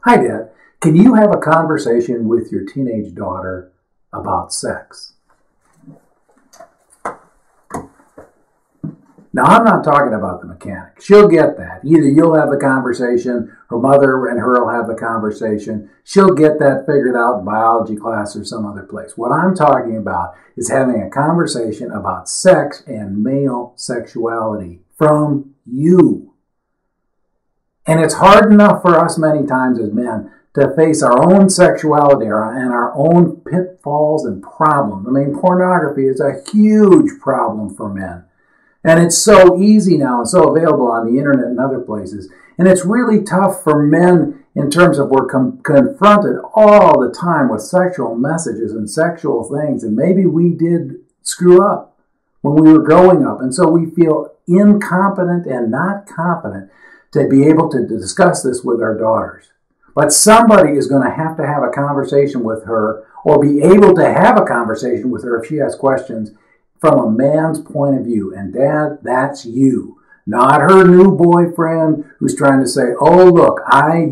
Hi, Dad. Can you have a conversation with your teenage daughter about sex? Now, I'm not talking about the mechanics. She'll get that. Either you'll have the conversation, her mother and her will have the conversation. She'll get that figured out in biology class or some other place. What I'm talking about is having a conversation about sex and male sexuality from you. And it's hard enough for us many times as men to face our own sexuality and our own pitfalls and problems. I mean, pornography is a huge problem for men. And it's so easy now and so available on the internet and other places. And it's really tough for men in terms of we're confronted all the time with sexual messages and sexual things. And maybe we did screw up when we were growing up. And so we feel incompetent and not competent to be able to discuss this with our daughters. But somebody is going to have a conversation with her or be able to have a conversation with her if she has questions from a man's point of view. And Dad, that's you. Not her new boyfriend who's trying to say, oh, look,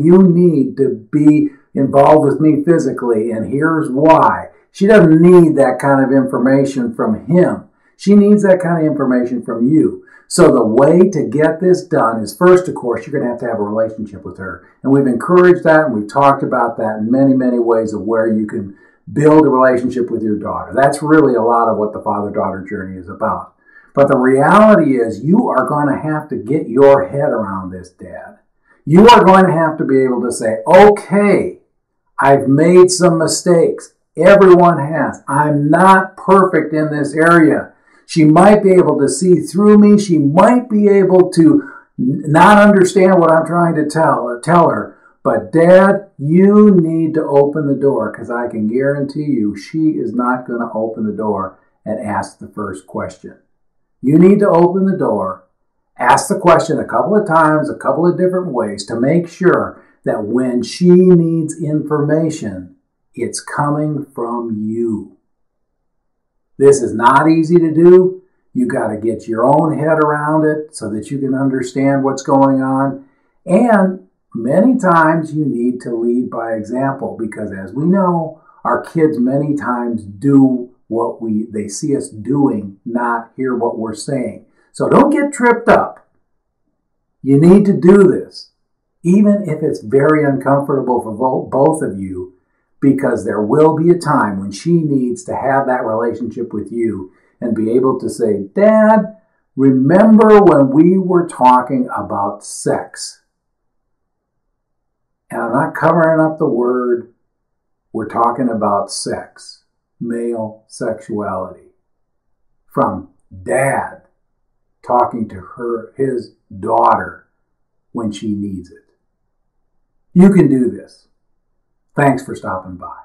you need to be involved with me physically, and here's why. She doesn't need that kind of information from him. She needs that kind of information from you. So the way to get this done is first, of course, you're going to have a relationship with her. And we've encouraged that, and we've talked about that in many, many ways of where you can build a relationship with your daughter. That's really a lot of what the father-daughter journey is about. But the reality is you are going to have to get your head around this, Dad. You are going to have to be able to say, okay, I've made some mistakes. Everyone has. I'm not perfect in this area. She might be able to see through me. She might be able to not understand what I'm trying to tell her. But Dad, you need to open the door, because I can guarantee you she is not going to open the door and ask the first question. You need to open the door, ask the question a couple of times, a couple of different ways to make sure that when she needs information, it's coming from you. This is not easy to do. You got to get your own head around it so that you can understand what's going on. And many times you need to lead by example, because as we know, our kids many times do what they see us doing, not hear what we're saying. So don't get tripped up. You need to do this, even if it's very uncomfortable for both of you, because there will be a time when she needs to have that relationship with you and be able to say, Dad, remember when we were talking about sex? And I'm not covering up the word. We're talking about sex, male sexuality. From Dad talking to his daughter when she needs it. You can do this. Thanks for stopping by.